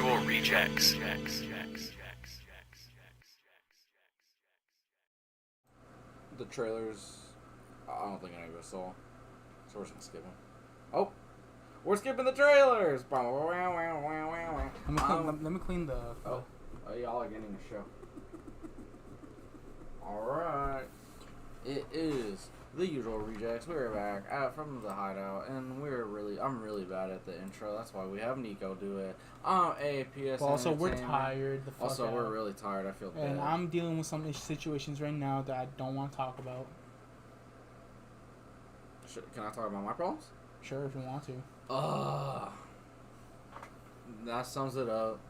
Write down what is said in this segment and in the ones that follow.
usual rejects. The trailers, I don't think any of us saw, so we're just gonna skip them. Oh, we're skipping the trailers. Let me clean the. Oh, y'all are getting the show. All right, it is the usual rejects. We're back from the hideout, and I'm really bad at the intro. That's why we have Neco do it. APS. But also, we're tired. We're really tired. I feel bad. And I'm dealing with some situations right now that I don't want to talk about. Can I talk about my problems? Sure, if you want to. That sums it up.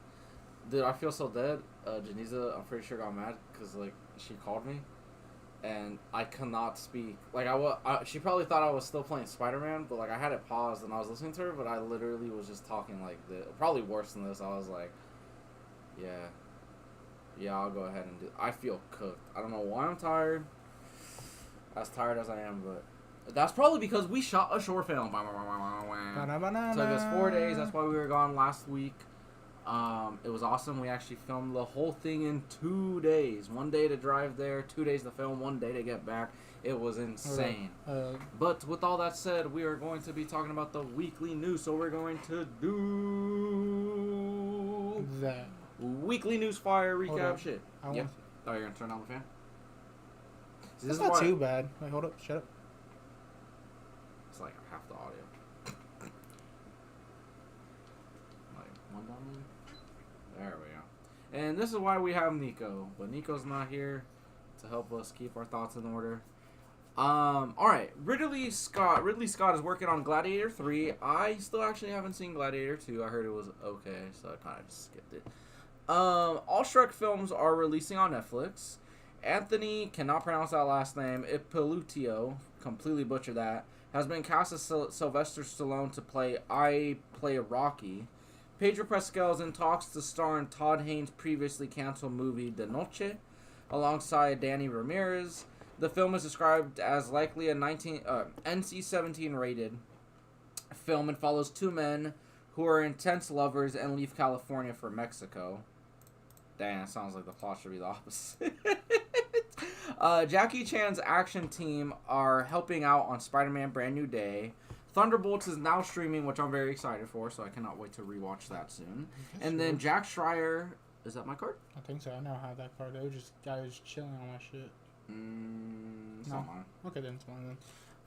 Dude, I feel so dead. Janiza, I'm pretty sure got mad because like she called me. And I cannot speak. Like she probably thought I was still playing Spider-Man, but like I had it paused and I was listening to her, but I literally was just talking like this. Probably worse than this. I was like, yeah, I'll go ahead and do. I feel cooked. I don't know why I'm tired. As tired as I am, but that's probably because we shot a short film. Took us 4 days. That's why we were gone last week. It was awesome. We actually filmed the whole thing in 2 days. 1 day to drive there, 2 days to film, 1 day to get back. It was insane. But with all that said, we are going to be talking about the weekly news. So we're going to do that weekly news fire recap shit. Yep. Oh, you're gonna turn on the fan? See, that's not too bad. Wait, hold up. Shut up. It's like half the audio. One down there. There we go. And this is why we have Neco. But Neco's not here to help us keep our thoughts in order. Alright. Ridley Scott is working on Gladiator 3. I still actually haven't seen Gladiator 2. I heard it was okay, so I kind of just skipped it. All Shrek films are releasing on Netflix. Anthony, cannot pronounce that last name, Ippolito, completely butchered that, has been cast as Sylvester Stallone to play Rocky. Pedro Pascal is in talks to star in Todd Haynes' previously canceled movie De Noche, alongside Danny Ramirez. The film is described as likely a NC-17 rated film and follows two men who are intense lovers and leave California for Mexico. Dang, that sounds like the plot should be the opposite. Jackie Chan's action team are helping out on Spider-Man Brand New Day. Thunderbolts is now streaming, which I'm very excited for, so I cannot wait to rewatch that soon. And then Jack Schreier... Is that my card? I think so. I know how that card. I was chilling on my shit. It's not mine. Okay, then it's mine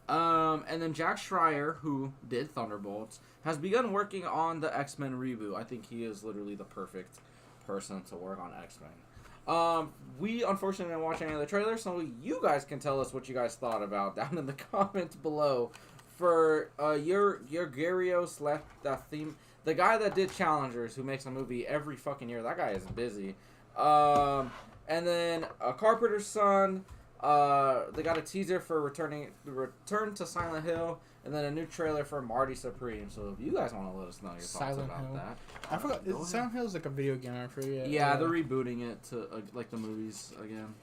then. And then Jack Schreier, who did Thunderbolts, has begun working on the X-Men reboot. I think he is literally the perfect person to work on X-Men. We unfortunately didn't watch any of the trailers, so you guys can tell us what you guys thought about down in the comments below. For your Garios left that theme, the guy that did Challengers, who makes a movie every fucking year, that guy is busy. And then a Carpenter's Son. They got a teaser for Return to Silent Hill, and then a new trailer for Marty Supreme. So if you guys want to let us know your thoughts about that. I forgot. Silent Hill is like a video game, I forget. Yeah, they're rebooting it to like the movies again.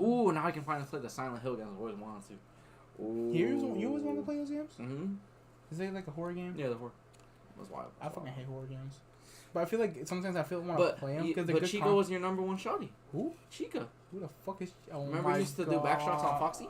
Ooh, now I can finally play the Silent Hill games I've always wanted to. Ooh. You always wanted to play those games? Mm-hmm. Is it like a horror game? Yeah, the horror. That's wild. I fucking hate horror games. But I feel like sometimes I want to play them because they're good. Chica was your number one shawty. Who? Chica. Who the fuck is? Oh Remember you used to do backshots on Foxy?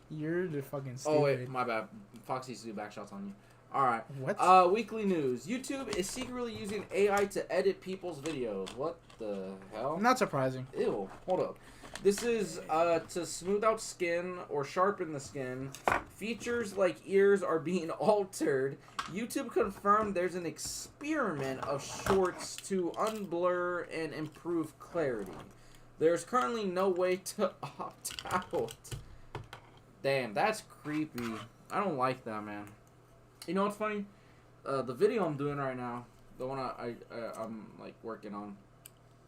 You're the fucking stupid. Oh wait, my bad. Foxy used to do backshots on you. All right. What? Weekly news. YouTube is secretly using AI to edit people's videos. What the hell? Not surprising. Ew. Hold up. This is to smooth out skin or sharpen the skin. Features like ears are being altered. YouTube confirmed there's an experiment of shorts to unblur and improve clarity. There's currently no way to opt out. Damn, that's creepy. I don't like that, man. You know what's funny? The video I'm doing right now, the one I'm like working on,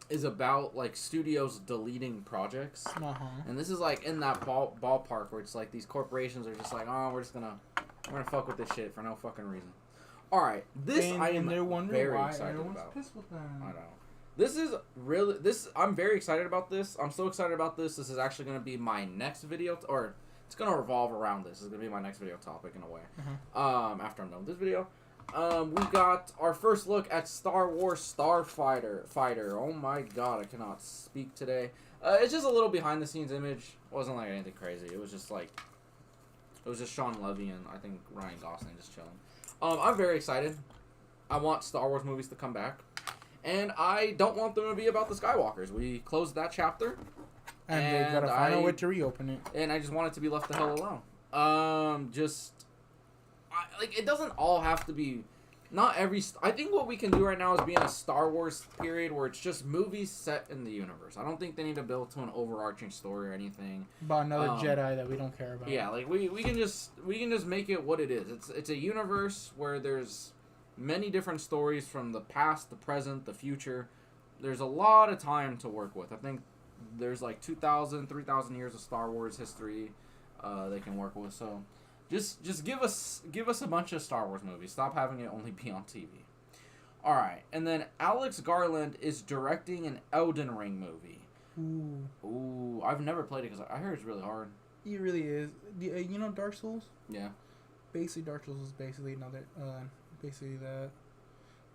is about like studios deleting projects, and this is like in that ballpark where it's like these corporations are just like, oh, we're gonna fuck with this shit for no fucking reason. All right, I am very excited about. I know. This is really I'm very excited about this. I'm so excited about this. This is actually gonna be my next video, or it's gonna revolve around this. This is gonna be my next video topic in a way. After I'm done with this video. we got our first look at Star Wars Starfighter. Oh my god, I cannot speak today. It's just a little behind the scenes image. It wasn't like anything crazy. It was just Sean Levy and I think Ryan Gosling just chilling. I'm very excited. I want Star Wars movies to come back. And I don't want them to be about the Skywalkers. We closed that chapter. And they gotta find a way to reopen it. And I just want it to be left the hell alone. It doesn't all have to be... Not every... I think what we can do right now is be in a Star Wars period where it's just movies set in the universe. I don't think they need to build to an overarching story or anything. About another Jedi that we don't care about. Yeah, like we can just make it what it is. It's a universe where there's many different stories from the past, the present, the future. There's a lot of time to work with. I think there's like 2,000, 3,000 years of Star Wars history they can work with. So just give us a bunch of Star Wars movies. Stop having it only be on TV. All right, and then Alex Garland is directing an Elden Ring movie. Ooh, I've never played it because I heard it's really hard. It really is. You know Dark Souls? Yeah. Basically, Dark Souls is basically another, basically that.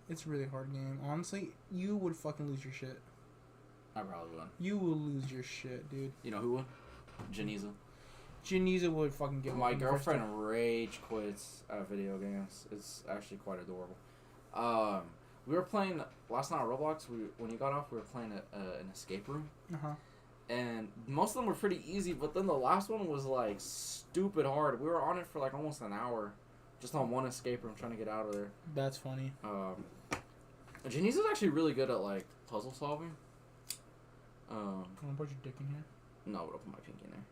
It's a really hard game. Honestly, you would fucking lose your shit. I probably would. You will lose your shit, dude. You know who would? Janiza. Janiza would fucking give My girlfriend rage quits at video games. It's actually quite adorable. We were playing last night on Roblox. When you got off, we were playing an escape room. And most of them were pretty easy, but then the last one was like stupid hard. We were on it for like almost an hour, just on one escape room trying to get out of there. That's funny. Janice's actually really good at like puzzle solving. I'm gonna put your dick in here. No, but I'll put my pinky in there.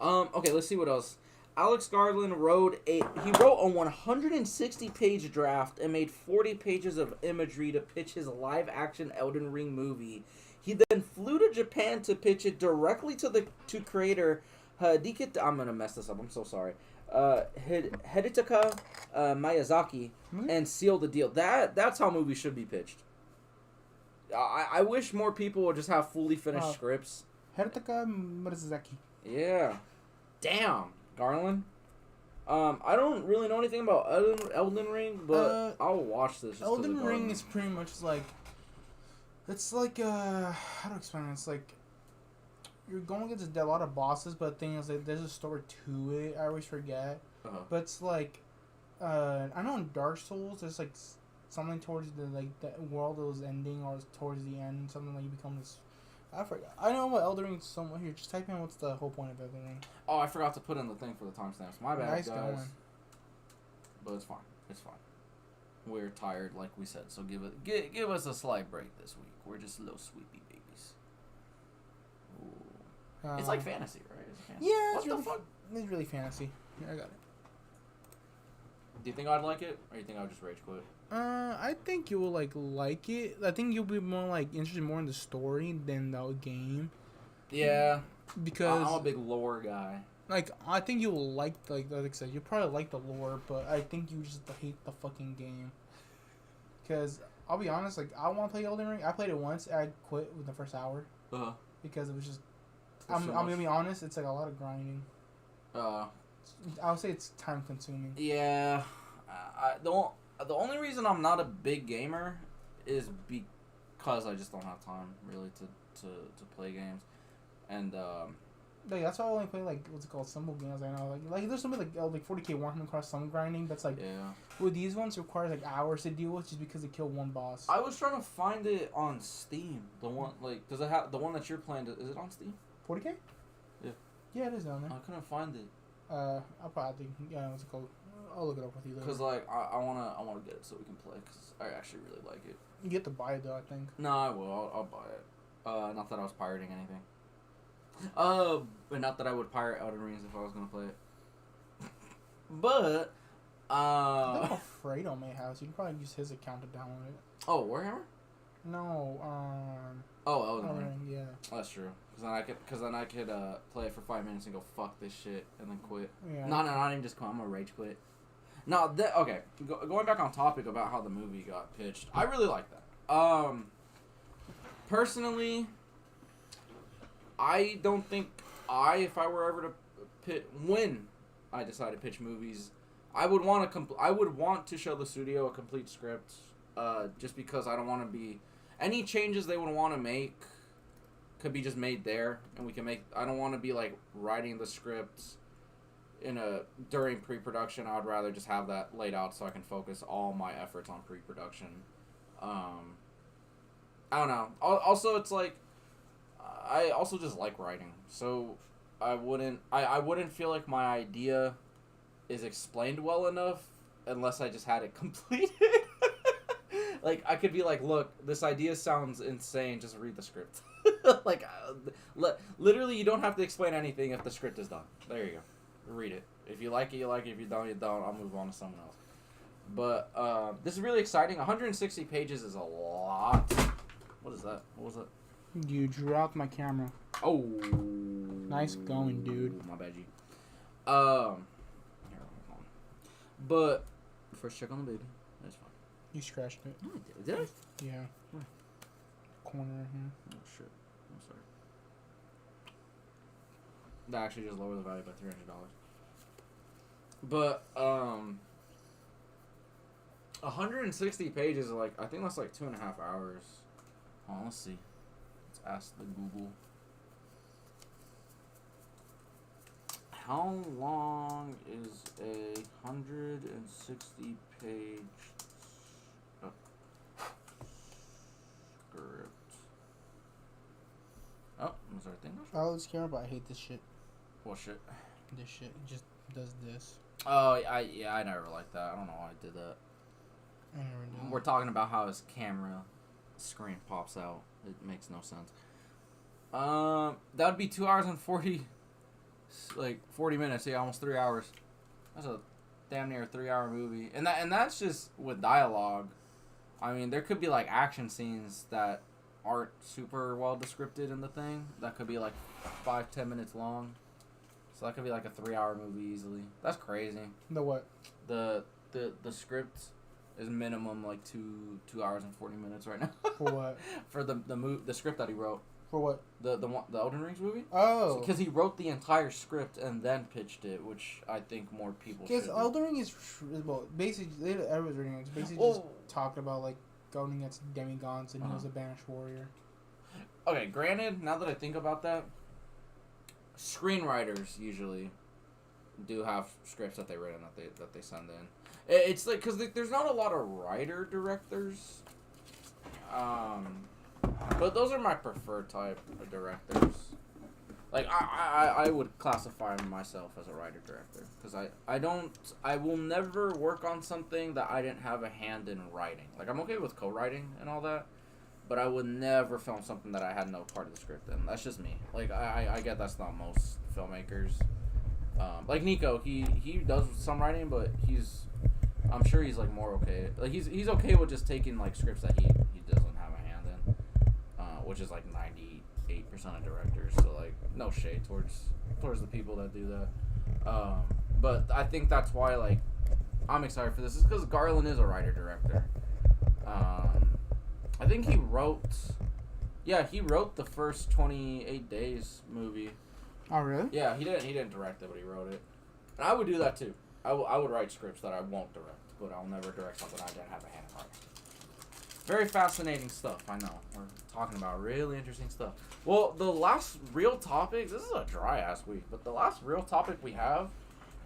Okay, let's see what else. Alex Garland wrote a 160-page draft and made 40 pages of imagery to pitch his live-action Elden Ring movie. He then flew to Japan to pitch it directly to creator Hidetaka. I'm gonna mess this up. I'm so sorry. Hidetaka Miyazaki, and sealed the deal. That's how movies should be pitched. I wish more people would just have fully finished scripts. Hidetaka Miyazaki. Yeah. Damn, Garland. I don't really know anything about Elden Ring, but I'll watch this. Just Elden Ring is pretty much like... It's like, how to explain it? It's like... You're going against a lot of bosses, but the thing is, like, there's a story to it. I always forget. But it's like... I know in Dark Souls, there's like something towards the world that was ending, or towards the end, something like you become this... I forgot. I know what Elden Ring is somewhat here. Just type in what's the whole point of Elden Ring. Oh, I forgot to put in the thing for the timestamps. My bad, nice guys. going. But it's fine. It's fine. We're tired, like we said, so give us a slight break this week. We're just little sleepy babies. Ooh. It's like fantasy, right? It's fantasy. Yeah, what the fuck? It's really fantasy. Yeah, I got it. Do you think I'd like it, or you think I would just rage quit? I think you will like it. I think you'll be more interested more in the story than the game. Yeah, because I'm a big lore guy. I think you will like I said, you probably like the lore, but I think you just hate the fucking game. Because I'll be honest, I want to play Elden Ring. I played it once. And I quit within the first hour. Because it was just. I'm gonna be honest. It's like a lot of grinding. I would say it's time consuming. Yeah, the only reason I'm not a big gamer is because I just don't have time really to play games, and that's why I only play what's it called, simple games. I know like there's something like 40K Warhammer requires some grinding, but it's with these ones requires hours to deal with just because they kill one boss. I was trying to find it on Steam. The one does it have the one that you're playing? Is it on Steam? 40K? Yeah, it is down there. I couldn't find it. I'll probably what's it called? I'll look it up with you later. Cause I wanna get it so we can play. Cause I actually really like it. You get to buy it though, I think. No, I will. I'll buy it. Not that I was pirating anything. But not that I would pirate Elden Rings if I was gonna play it. But I think Alfredo may have, so you can probably use his account to download it. Oh, Warhammer? No, Oh, Elden Ring. Yeah. That's true. Cause then I could play it for 5 minutes and go fuck this shit and then quit. Yeah. No, not even just quit. I'm gonna rage quit. No, okay. Going back on topic about how the movie got pitched, I really like that. Personally, I don't think if I were ever to when I decide to pitch movies, I would want to show the studio a complete script, just because I don't want to be any changes they would want to make could be just made there, and we can make. I don't want to be like writing the script during pre-production. I would rather just have that laid out so I can focus all my efforts on pre-production. I don't know. Also, it's like I also just like writing, so I wouldn't feel like my idea is explained well enough unless I just had it completed. Like, I could be like, look, this idea sounds insane, just read the script. Like, literally, you don't have to explain anything if the script is done. There you go. Read it. If you like it, you like it. If you don't, you don't. I'll move on to someone else. But this is really exciting. 160 pages is a lot. What is that? What was that? You dropped my camera. Oh. Nice going, dude. My bad, G. Here, but first check on the baby. That's fine. You scratched it. No, I did. Did I? Yeah. Where? Corner right here. Oh shit. I'm sorry. That actually just lowered the value by $300. But 160 pages. Like, I think that's like 2.5 hours. Oh, let's see. Let's ask the Google. How long is a 160 page script? Oh, was there a thing? I always care, but I hate this shit. What shit? This shit it just does this. Oh, I never liked that. I don't know why I did that. I never did. We're talking about how his camera screen pops out. It makes no sense. That would be 2 hours and 40 minutes. Yeah, almost 3 hours. That's a damn near 3-hour movie. And that's just with dialogue. I mean, there could be like action scenes that aren't super well descripted in the thing. That could be like 5-10 minutes long. So that could be like a 3-hour movie easily. That's crazy. The what? The script is minimum like 2 hours and 40 minutes right now. For what? For the script that he wrote. For what? The Elden Rings movie? Oh. Because he wrote the entire script and then pitched it, which I think more people should. Because Elden Ring is, well, basically, everyone's reading it. It's basically just talking about, like, going against demigods, and he was a banished warrior. Okay, granted, now that I think about that, screenwriters usually do have scripts that they write and that they send in. It's like, because there's not a lot of writer-directors. But those are my preferred type of directors. Like, I would classify myself as a writer-director. Because I will never work on something that I didn't have a hand in writing. Like, I'm okay with co-writing and all that. But I would never film something that I had no part of the script in. That's just me. Like, I get that's not most filmmakers. Like Neco, he does some writing, but I'm sure he's, like, more okay. Like, he's okay with just taking, like, scripts that he doesn't have a hand in. Which is like 98% of directors, so like no shade towards the people that do that. But I think that's why like I'm excited for this is because Garland is a writer director. I think he wrote the first 28 Days movie. Oh really? Yeah, he didn't direct it, but he wrote it. And I would do that too. I would write scripts that I won't direct, but I'll never direct something I didn't have a hand in writing. Very fascinating stuff, I know. We're talking about really interesting stuff. Well, the last real topic, this is a dry-ass week, but the last real topic we have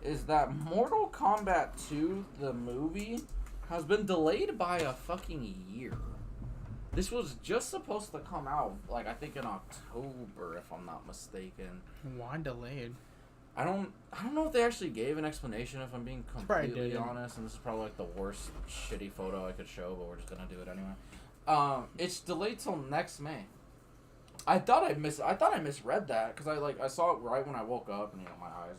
is that Mortal Kombat 2, the movie, has been delayed by a fucking year. This was just supposed to come out, like, I think in October, if I'm not mistaken. Why delayed? I don't know if they actually gave an explanation, if I'm being completely honest, and this is probably like the worst shitty photo I could show, but we're just gonna do it anyway. It's delayed till next May. I thought I misread that because I saw it right when I woke up and my eyes.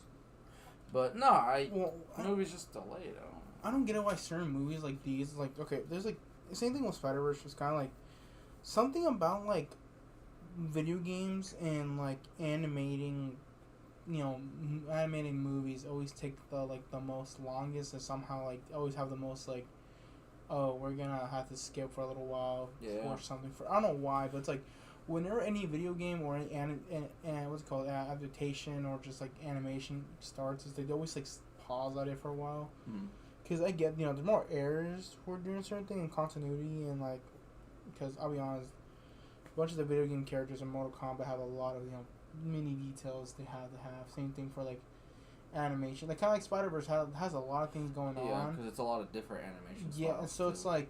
But no, the movie's just delayed. I don't get it why certain movies like these, like, okay, there's like the same thing with Spider-Verse, was kind of like something about like video games and like animating movies always take the most longest, and somehow like always have the most like, oh, we're gonna have to skip for a little while or something. I don't know why, but it's like whenever any video game or any what's it called, adaptation or just like animation starts, is they always like pause at it for a while. Mm-hmm. Because I get, there's more errors for doing certain things in continuity and, like, because I'll be honest, a bunch of the video game characters in Mortal Kombat have a lot of, mini details they have to have. Same thing for, like, animation. Like, kind of like Spider-Verse has a lot of things going on. Yeah, because it's a lot of different animation styles. Yeah, and so it's, like,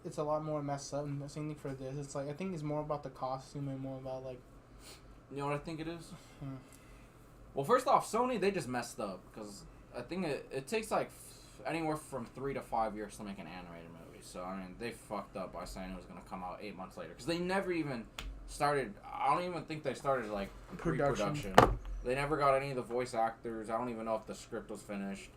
it's a lot more messed up. And the same thing for this. It's, like, I think it's more about the costume and more about, like... You know what I think it is? Well, first off, Sony, they just messed up. Because I think it takes, like... anywhere from 3 to 5 years to make an animated movie. So, I mean, they fucked up by saying it was going to come out 8 months later. Because they never even started... I don't even think they started, like, pre-production. They never got any of the voice actors. I don't even know if the script was finished.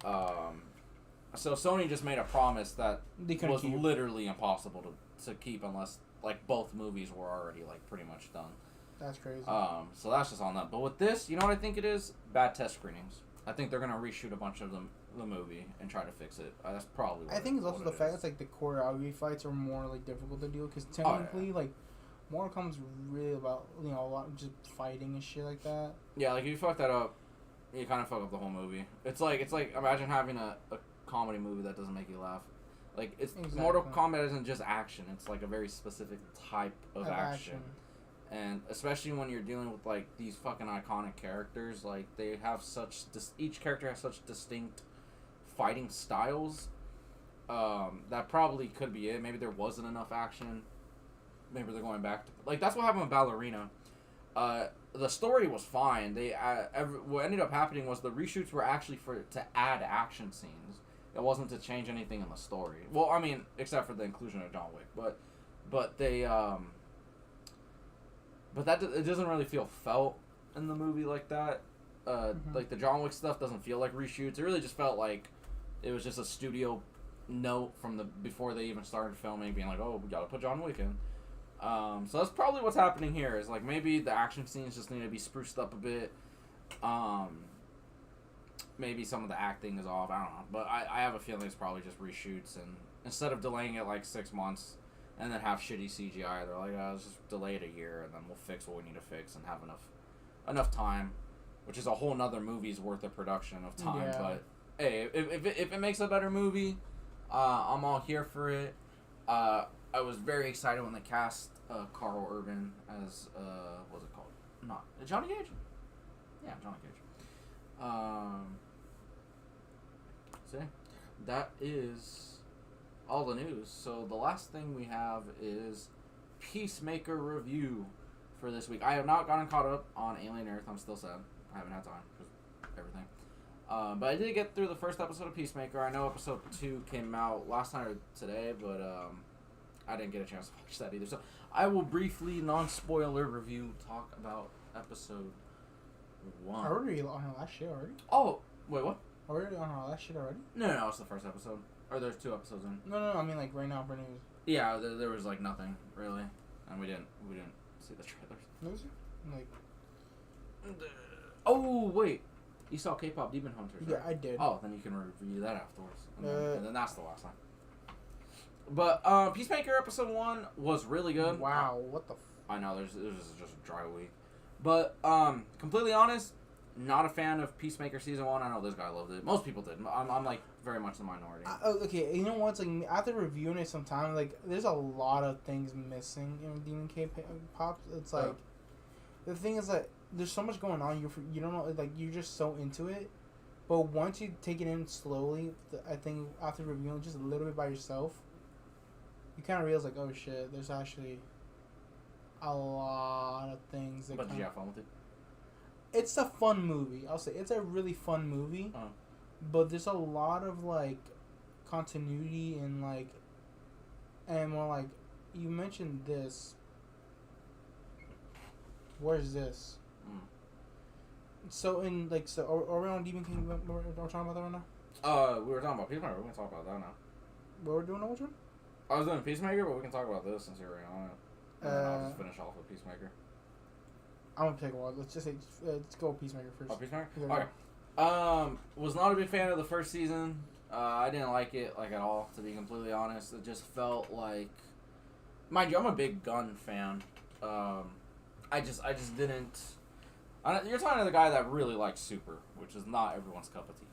So, Sony just made a promise that was literally impossible to keep unless, like, both movies were already, like, pretty much done. That's crazy. So, that's just on that. But with this, you know what I think it is? Bad test screenings. I think they're going to reshoot a bunch of them. The movie and try to fix it. That's probably what I think it's also the fact that, like, the choreography fights are more, like, difficult to do because technically, like, Mortal Kombat's really about, a lot of just fighting and shit like that. Yeah, like, if you fuck that up, you kind of fuck up the whole movie. It's like imagine having a comedy movie that doesn't make you laugh. Like, exactly. Mortal Kombat isn't just action. It's, like, a very specific type of action. And especially when you're dealing with, like, these fucking iconic characters, like, they have such... each character has such distinct fighting styles. That probably could be it. Maybe there wasn't enough action. Maybe they're going back to... Like, that's what happened with Ballerina. The story was fine. What ended up happening was the reshoots were actually to add action scenes. It wasn't to change anything in the story. Well, I mean, except for the inclusion of John Wick. But they... But that it doesn't really feel felt in the movie like that. Like, the John Wick stuff doesn't feel like reshoots. It really just felt like it was just a studio note from before they even started filming, being like, oh, we gotta put John Wick in. So that's probably what's happening here, is, like, maybe the action scenes just need to be spruced up a bit. Maybe some of the acting is off, I don't know. But I have a feeling it's probably just reshoots, and instead of delaying it, like, 6 months and then have shitty CGI, they're like, let's just delay it a year, and then we'll fix what we need to fix and have enough time, which is a whole nother movie's worth of production of time. Yeah. But hey, if it makes a better movie, I'm all here for it. I was very excited when they cast Carl Urban as what's it called? Not Johnny Cage. Yeah, Johnny Cage. So that is all the news. So the last thing we have is Peacemaker review for this week. I have not gotten caught up on Alien Earth. I'm still sad. I haven't had time because everything. But I did get through the first episode of Peacemaker. I know episode 2 came out last night or today, but I didn't get a chance to watch that either. So I will briefly, non-spoiler review, talk about episode 1. Are we on our last shit already? Oh, wait, what? Are we on our last shit already? No, it's the first episode. Or there's 2 episodes in. No, I mean, like, right now for news. Yeah, there was, like, nothing, really. And we didn't see the trailers. Was it? Like... Oh, wait. You saw K-Pop Demon Hunters, right? Yeah, I did. Oh, then you can review that afterwards. And then that's the last time. But Peacemaker episode 1 was really good. Wow, what the... I know, it was just a dry week. But, completely honest, not a fan of Peacemaker season 1. I know this guy loved it. Most people did. I'm like, very much the minority. Okay, you know what? It's like, after reviewing it sometime, like, there's a lot of things missing in Demon K-Pop. It's like, the thing is that there's so much going on, you don't know, like, you're just so into it. But once you take it in slowly, I think after reviewing just a little bit by yourself, you kind of realize, like, oh shit, there's actually a lot of things that... But did you have fun with it? It's a fun movie. I'll say it's a really fun movie. But there's a lot of, like, continuity and, like, and more like, you mentioned this. Where's this? So in, like, are we on Demon King? We're talking about that right now? We were talking about Peacemaker. We can talk about that now. What we're doing on which one? I was doing Peacemaker, but we can talk about this since you're already on it. And then I'll just finish off with Peacemaker. I'm gonna take a while. Let's just say, let's go with Peacemaker first. Oh, Peacemaker? Okay. Was not a big fan of the first season. I didn't like it, like, at all, to be completely honest. It just felt like... Mind you, I'm a big gun fan. I just didn't... You're talking to the guy that really likes Super, which is not everyone's cup of tea.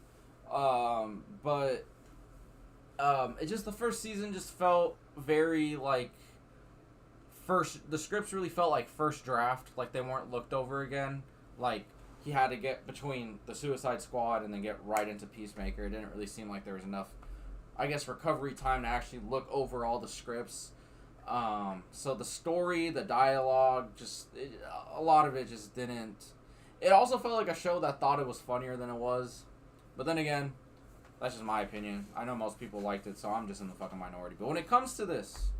But it just, the first season just felt very like the scripts really felt like first draft, like they weren't looked over again. Like he had to get between the Suicide Squad and then get right into Peacemaker. It didn't really seem like there was enough, I guess, recovery time to actually look over all the scripts. So the story, the dialogue, a lot of it just didn't. It also felt like a show that thought it was funnier than it was. But then again, that's just my opinion. I know most people liked it, so I'm just in the fucking minority. But when it comes to this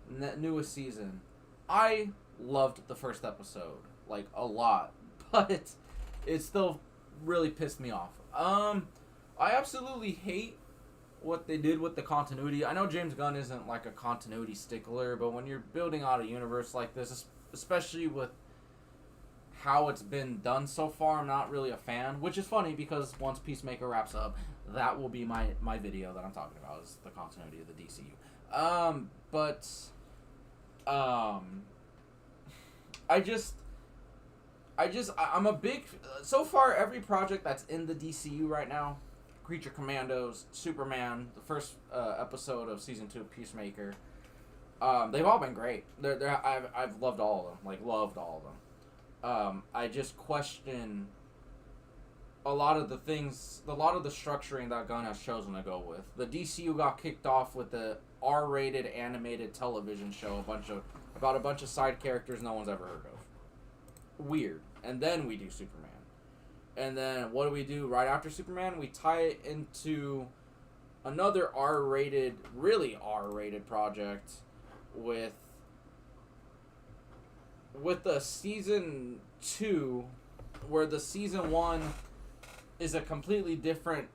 newest season, I loved the first episode, like, a lot. But it still really pissed me off. I absolutely hate what they did with the continuity. I know James Gunn isn't like a continuity stickler, but when you're building out a universe like this, especially with how it's been done so far, I'm not really a fan, which is funny because once Peacemaker wraps up, that will be my video that I'm talking about, is the continuity of the DCU. I'm a big, so far every project that's in the DCU right now, Creature Commandos, Superman, the first episode of season 2 of Peacemaker, they've all been great. I've loved all of them, like loved all of them. I just question a lot of the structuring that Gunn has chosen to go with. The DCU got kicked off with the R-rated animated television show, about a bunch of side characters no one's ever heard of. Weird. And then we do Superman. And then what do we do right after Superman? We tie it into another R-rated, really R-rated project with the season 2, where the season 1 is a completely different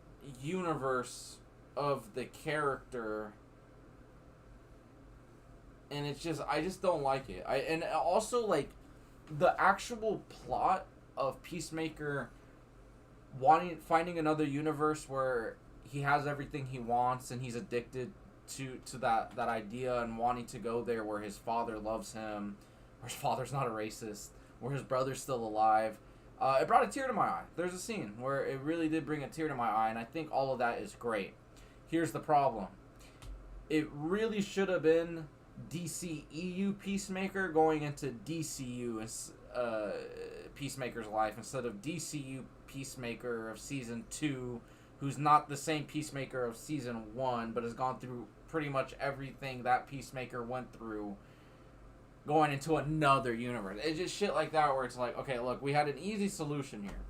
universe of the character, and it's just, I just don't like it. And also, like, the actual plot of Peacemaker finding another universe where he has everything he wants and he's addicted to that idea and wanting to go there where his father loves him, where his father's not a racist, where his brother's still alive. It brought a tear to my eye. There's a scene where it really did bring a tear to my eye, and I think all of that is great. Here's the problem. It really should have been DCEU Peacemaker going into DCU Peacemaker's life, instead of DCU Peacemaker of Season 2, who's not the same Peacemaker of Season 1, but has gone through pretty much everything that Peacemaker went through, going into another universe. It's just shit like that where it's like, okay, look, we had an easy solution here.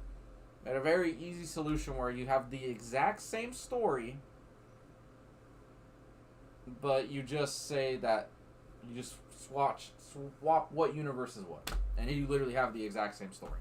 We had a very easy solution where you have the exact same story, but you just say that you just swap what universe is what. And you literally have the exact same story.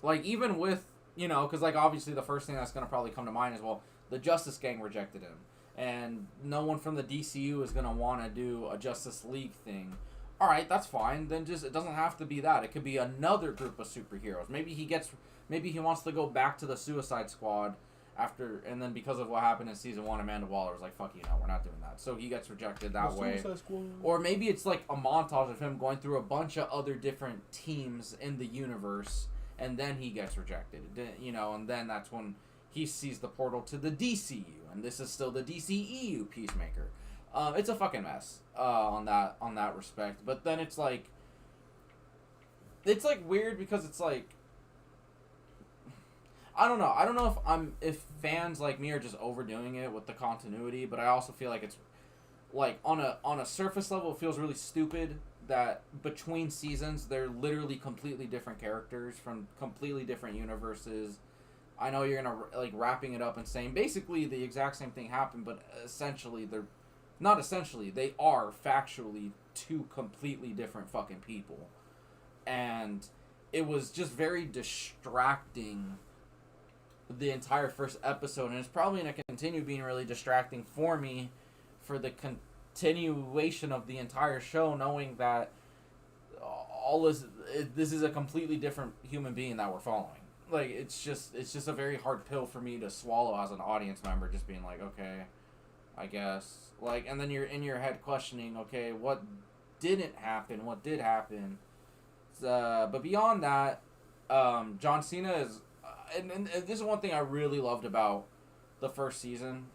Like, even with, because, like, obviously the first thing that's going to probably come to mind is, well, the Justice Gang rejected him. And no one from the DCU is going to want to do a Justice League thing. Alright, that's fine. Then it doesn't have to be that. It could be another group of superheroes. Maybe he wants to go back to the Suicide Squad after, and then because of what happened in season 1, Amanda Waller was like, fuck you, no, we're not doing that. So he gets rejected that way. Or maybe it's like a montage of him going through a bunch of other different teams in the universe, and then he gets rejected. And then that's when he sees the portal to the DCU, and this is still the DCEU Peacemaker. It's a fucking mess on that respect. But then it's like weird because it's like, I don't know if fans like me are just overdoing it with the continuity, but I also feel like it's like on a surface level it feels really stupid that between seasons they're literally completely different characters from completely different universes. I know you're gonna like wrapping it up and saying basically the exact same thing happened, but essentially they are factually two completely different fucking people. And it was just very distracting the entire first episode, and it's probably going to continue being really distracting for me for the continuation of the entire show, knowing that this is a completely different human being that we're following. Like, it's just a very hard pill for me to swallow as an audience member, just being like, okay, I guess. Like, and then you're in your head questioning, okay, what didn't happen, what did happen. but beyond that, John Cena is, and this is one thing I really loved about the first season.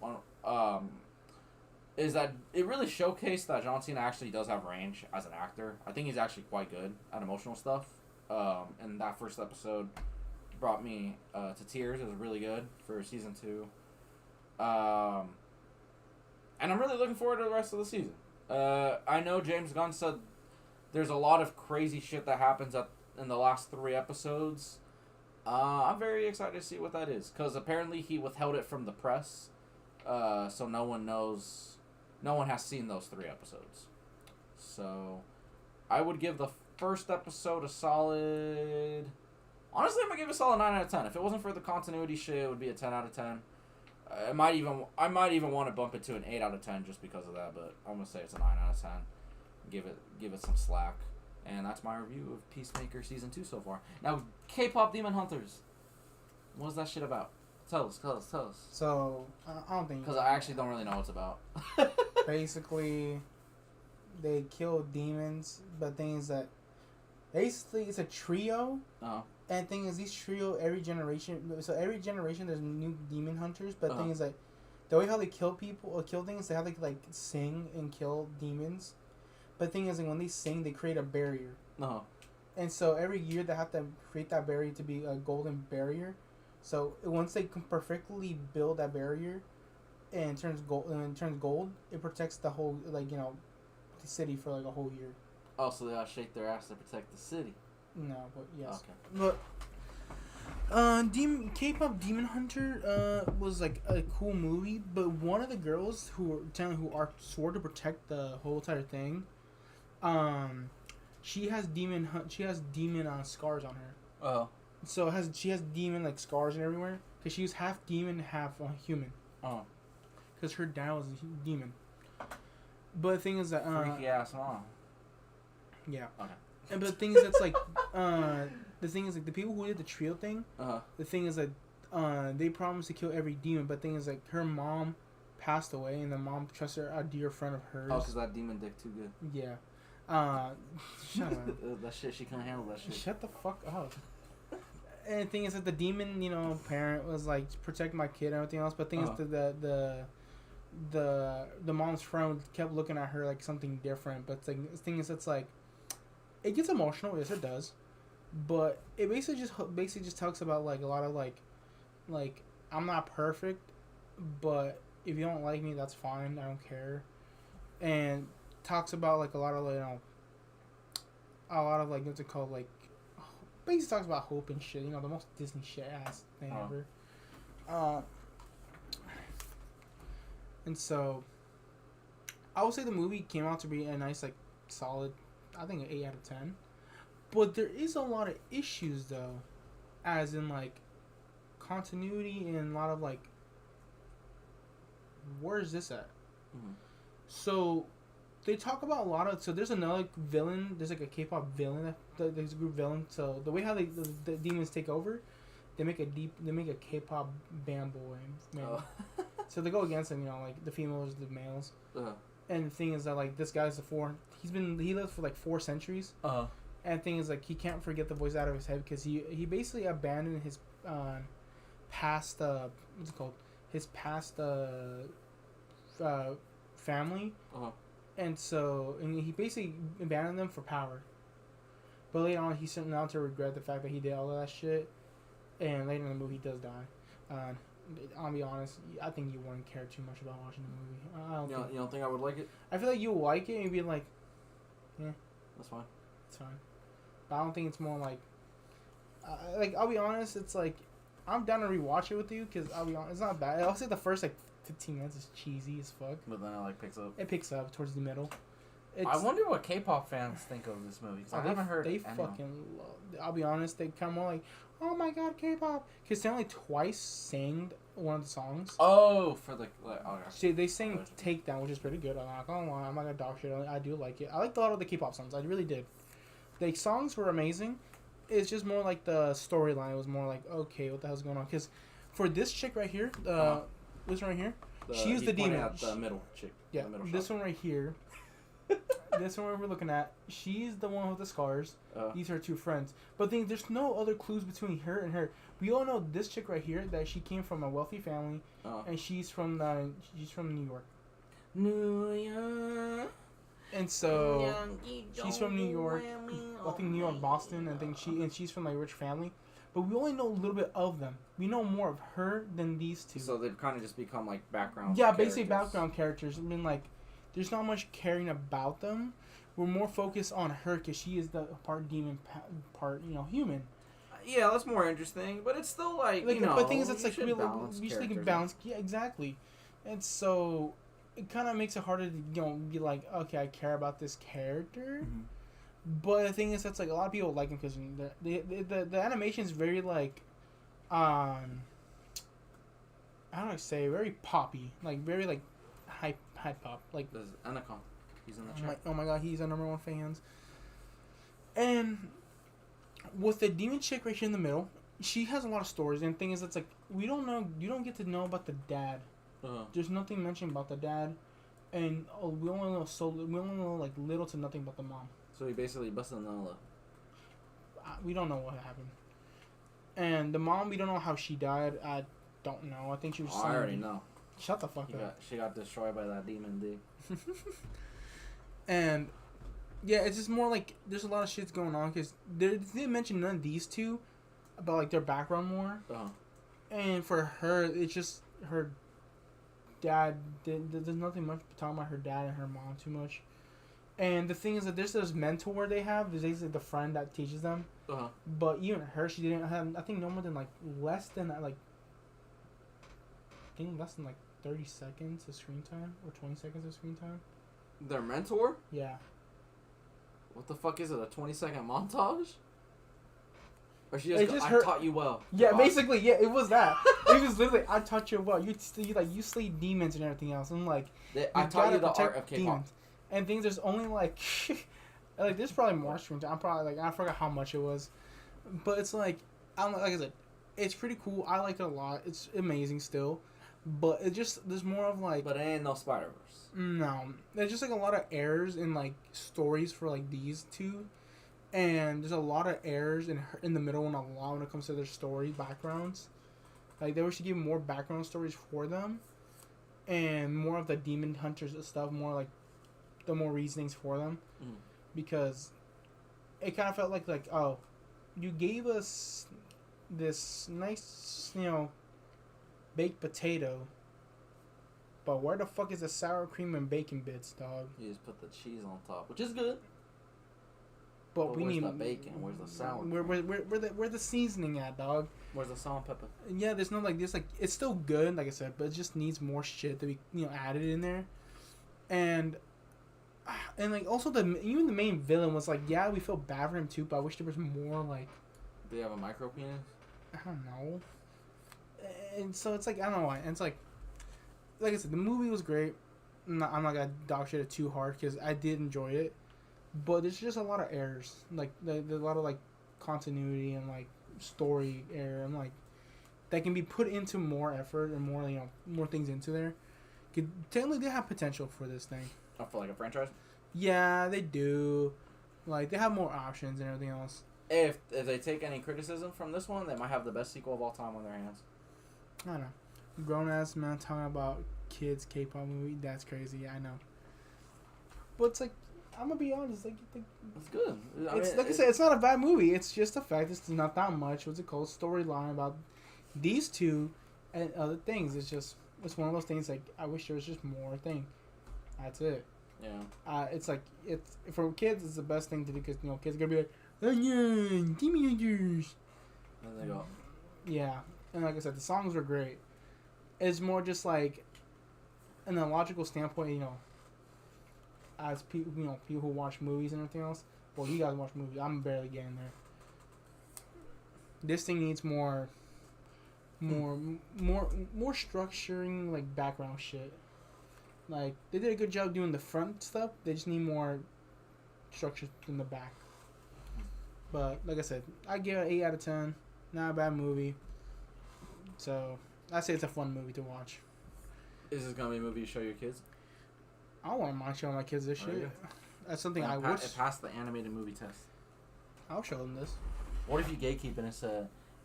Is that it really showcased that John Cena actually does have range as an actor. I think he's actually quite good at emotional stuff. And that first episode brought me to tears. It was really good for season 2. And I'm really looking forward to the rest of the season. I know James Gunn said there's a lot of crazy shit that happens in the last 3 episodes. I'm very excited to see what that is, because apparently he withheld it from the press, so no one knows. No one has seen those 3 episodes. So, I would give the first episode a solid... Honestly, I'm going to give it a solid 9 out of 10. If it wasn't for the continuity shit, it would be a 10 out of 10. I might even want to bump it to an 8 out of 10 just because of that, but I'm going to say it's a 9 out of 10. Give it some slack. And that's my review of Peacemaker Season 2 so far. Now, K-Pop Demon Hunters. What's that shit about? Tell us. So, I don't think... Because I actually don't really know what it's about. Basically, they kill demons, but thing is that... Basically, it's a trio. Uh-huh. And thing is, these trio, every generation... So, every generation, there's new demon hunters, but thing is that... The way how they kill people, or kill things, they have to, like, sing and kill demons. But thing is, like, when they sing, they create a barrier. Uh-huh. And so, every year, they have to create that barrier to be a golden barrier. So once they can perfectly build that barrier, and it turns gold, it protects the whole the city for like a whole year. Oh, so they gotta shake their ass to protect the city. No, but yes. Okay. But K-pop Demon Hunter was like a cool movie, but one of the girls who swore to protect the whole entire thing, she has demon scars on her. Oh. So she has demon like scars and everywhere because she was half demon, half human. Oh. Because her dad was a demon. But the thing is that freaky ass mom. Yeah. Okay. And but the thing is that's like the thing is like the people who did the trio thing. The thing is that they promised to kill every demon, but the thing is like her mom passed away, and the mom trusts a dear friend of hers. Oh, because that demon dick too good. Yeah. Shut up. That shit, she couldn't handle that shit. Shut the fuck up. And the thing is that the demon, parent was like protecting my kid and everything else. But the thing is that the mom's friend kept looking at her like something different. But the thing is, it's like it gets emotional. Yes, it does. But it basically just talks about like a lot of like I'm not perfect, but if you don't like me, that's fine. I don't care. And talks about like a lot of like what's it called, like. Basically talks about hope and shit, the most Disney shit ass thing ever. And so, I would say the movie came out to be a nice, like, solid, I think an 8 out of 10. But there is a lot of issues, though, as in, like, continuity and a lot of, like, where is this at? Mm-hmm. So, they talk about a lot of... So, there's another villain. There's, like, a K-pop villain. There's a group villain. So, the way how the demons take over, they make a K-pop band boy. Oh. So, they go against them, like, the females, the males. Uh-huh. And the thing is that, like, this guy's he lived for, like, 4 centuries. Uh-huh. And the thing is, like, he can't forget the voice out of his head because he basically abandoned his past... what's it called? His past family. Uh-huh. And so, he basically abandoned them for power. But later on, he's starting out to regret the fact that he did all of that shit. And later in the movie, he does die. I'll be honest, I think you wouldn't care too much about watching the movie. You don't think I would like it? I feel like you'll like it and be like, yeah. That's fine. It's fine. But I don't think it's more like... I'll be honest, it's like... I'm down to rewatch it with you because I'll be honest, it's not bad. I'll say the first, 15 minutes is cheesy as fuck. But then it, picks up. It picks up towards the middle. I wonder what K-pop fans think of this movie. Cause I haven't heard. They fucking love. I'll be honest. They come more like, oh my god, K-pop. Because they only twice sang one of the songs. Oh, for the. See, they sang "Takedown," which is pretty good. I'm not gonna lie. I'm not gonna dog shit. I do like it. I liked a lot of the K-pop songs. I really did. The songs were amazing. It's just more like the storyline was more like, okay, what the hell's going on? Because for this chick right here, this one right here, she's the demon. At the middle chick. Yeah, the middle this one right here. This one we're looking at, she's the one with the scars. These are two friends. But there's no other clues between her and her. We all know this chick right here that she came from a wealthy family, and she's from New York. New York. And so she's from New York. I think New York, Boston. I think she's from like a rich family. But we only know a little bit of them. We know more of her than these two. So they've kind of just become like background. Yeah, basically background characters. I mean, like, there's not much caring about them. We're more focused on her because she is the part demon, part human. Yeah, that's more interesting. But it's still like But the thing is, it's like we should balance. Yeah, exactly. And so it kind of makes it harder to be like, okay, I care about this character. Mm-hmm. But the thing is, that's like a lot of people like him because the animation is very like, how do I say, very poppy, like very like high pop. Like there's Neco. He's in the chat. Oh my god, he's our number one fans. And with the demon chick right here in the middle, she has a lot of stories. And the thing is, it's like you don't get to know about the dad. There's nothing mentioned about the dad, and we only know like little to nothing about the mom. So he basically busted Nala. We don't know what happened. And the mom, we don't know how she died. I don't know. I think she was. I already know. Shut the fuck up. She got destroyed by that demon dude. And yeah, it's just more like there's a lot of shit's going on because they didn't mention none of these two about like their background more. And for her, it's just her dad. There's nothing much talking about her dad and her mom too much. And the thing is that there's this mentor they have. There's basically the friend that teaches them. But even her, she didn't have, I think, no more than like less than 30 seconds of screen time or 20 seconds of screen time. Their mentor? Yeah. What the fuck is it? A 20-second montage? Or she just I taught you well. Yeah, basically, yeah, it was that. It was literally, I taught you well. You slay demons and everything else. And like, I taught you the art of Kpop. And things, there's only like there's probably more screen time. I'm probably I forgot how much it was, but it's like like I said, it's pretty cool. I like it a lot. It's amazing still, but it just there's more of like. But it ain't no Spider-Verse. No, there's just like a lot of errors in like stories for like these two, and there's a lot of errors in the middle and a lot when it comes to their story backgrounds. Like they wish to give more background stories for them, and more of the demon hunters and stuff. More like. The more reasonings for them, because it kind of felt like oh, you gave us this nice baked potato, but where the fuck is the sour cream and bacon bits, dog? You just put the cheese on top, which is good. But we where's need the bacon. Where's the sour? Where the seasoning at, dog? Where's the salt and pepper? Yeah, there's no it's still good, like I said, but it just needs more shit to be added in there, and like also even the main villain was like, yeah, we feel bad for him too, but I wish there was more like. Do you have a micro penis? I don't know. And so it's like I don't know why. And it's like I said, the movie was great. I'm not gonna dog shit it too hard because I did enjoy it, but there's just a lot of errors. Like there's a lot of like continuity and like story error and like that can be put into more effort and more more things into there. Technically, they have potential for this thing. Oh, for like a franchise? Yeah, they do. Like, they have more options and everything else. If they take any criticism from this one, they might have the best sequel of all time on their hands. I don't know. Grown-ass man talking about kids K-pop movie, that's crazy. Yeah, I know. But it's like, I'm going to be honest. Like it's good. I said, it's not a bad movie. It's just a fact. It's not that much. What's it called? Storyline about these two and other things. It's one of those things like, I wish there was just more thing. That's it. Yeah. It's like for kids. It's the best thing to do because kids are gonna be like, oh yeah, teenagers. And they go. Yeah, and like I said, the songs were great. It's more just like, in a logical standpoint, as people, people who watch movies and everything else. Well, you guys watch movies. I'm barely getting there. This thing needs more structuring, like background shit. Like, they did a good job doing the front stuff. They just need more structure in the back. But, like I said, I give it an 8 out of 10. Not a bad movie. So, I say it's a fun movie to watch. Is this going to be a movie you show your kids? I don't want to mind showing my kids this shit. Yeah. That's something I wish. It passed the animated movie test. I'll show them this. What if you gatekeep and it's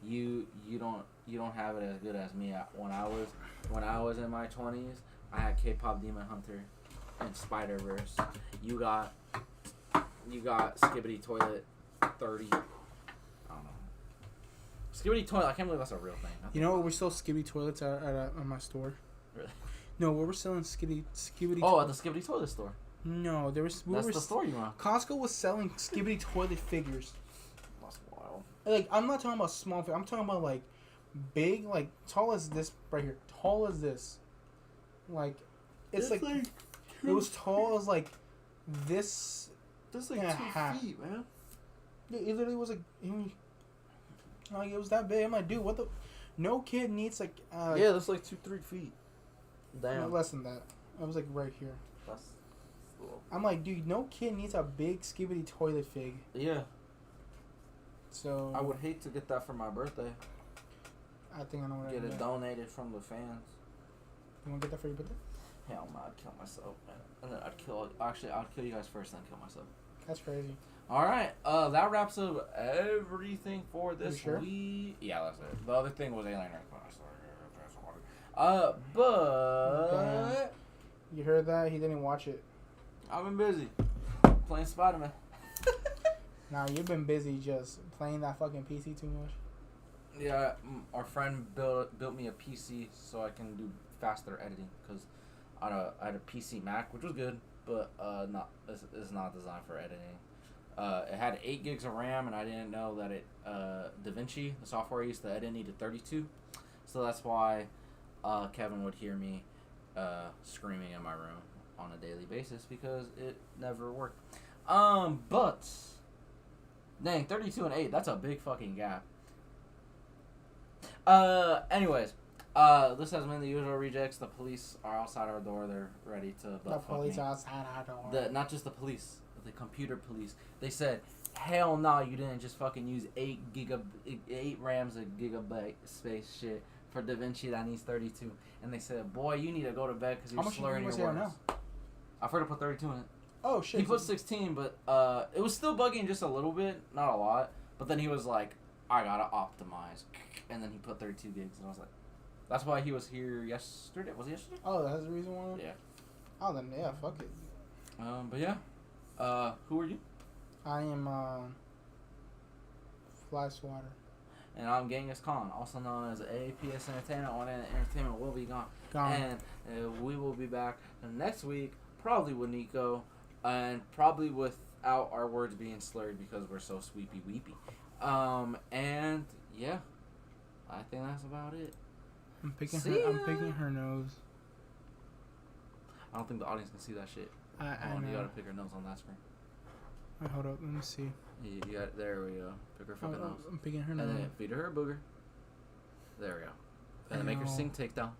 you don't have it as good as me? When I was in my 20s, I had K-pop Demon Hunter and Spider-Verse. You got Skibbity Toilet 30. I don't know. Skibbity Toilet. I can't believe that's a real thing. You know what? We're still Skibbity Toilets at my store. Really? No, we were selling Skibbity. Oh, at the Skibbity Toilet store. No, there was. That's the store you want. Costco was selling Skibbity Toilet figures. That's wild. Like, I'm not talking about small figures. I'm talking about like big, like tall as this right here. Tall as this. Like, it's like it was tall as like this. That's like 2 feet, man. Yeah, it literally was like it was that big. I'm like, dude, what the? No kid needs like. Yeah, that's like 2-3 feet. Damn. No, less than that. I was like right here. That's cool. I'm like, dude, no kid needs a big Skibbity Toilet fig. Yeah. So I would hate to get that for my birthday. I think I know what Get it donated from the fans. You want to get that for your birthday? Hell no, I'd kill myself, man. And then I'd kill you guys first, then kill myself. That's crazy. All right, that wraps up everything for this week. Yeah, that's it. The other thing was Alien Earth. But damn. You heard that? He didn't watch it. I've been busy playing Spider-Man. Nah, you've been busy just playing that fucking PC too much. Yeah, our friend built me a PC so I can do faster editing because I had a PC Mac, which was good, but it's not designed for editing. It had 8 gigs of RAM, and I didn't know that DaVinci, the software I used to edit, needed 32. So that's why Kevin would hear me screaming in my room on a daily basis because it never worked. But dang, 32 and 8, that's a big fucking gap. Anyways, this has been the usual rejects. The police are outside our door. They're ready to the police are outside our door. Not just the police, the computer police. They said, hell no, you didn't just fucking use 8 RAMs of gigabyte space shit for DaVinci that needs 32. And they said, boy, you need to go to bed because you're slurring your words. Now? I've heard to put 32 in it. Oh, shit. He put 16, but it was still bugging just a little bit, not a lot. But then he was like, I gotta optimize. And then he put 32 gigs, and I was like, that's why he was here yesterday. Was it yesterday? Oh, that's the reason why? Yeah. Oh, then, yeah, fuck it. But yeah. Who are you? I am, Fly Swatter. And I'm Genghis Khan, also known as APS Entertainment. When Entertainment will be gone. And we will be back next week, probably with Neco, and probably without our words being slurred because we're so sweepy weepy. And yeah, I think that's about it. I'm picking her nose. I don't think the audience can see that shit. I know. You gotta pick her nose on that screen. Wait, hold up, let me see. You got, there we go. Pick her fucking nose. I'm picking her nose. And then feed her a booger. There we go. And then make her sing Takedown.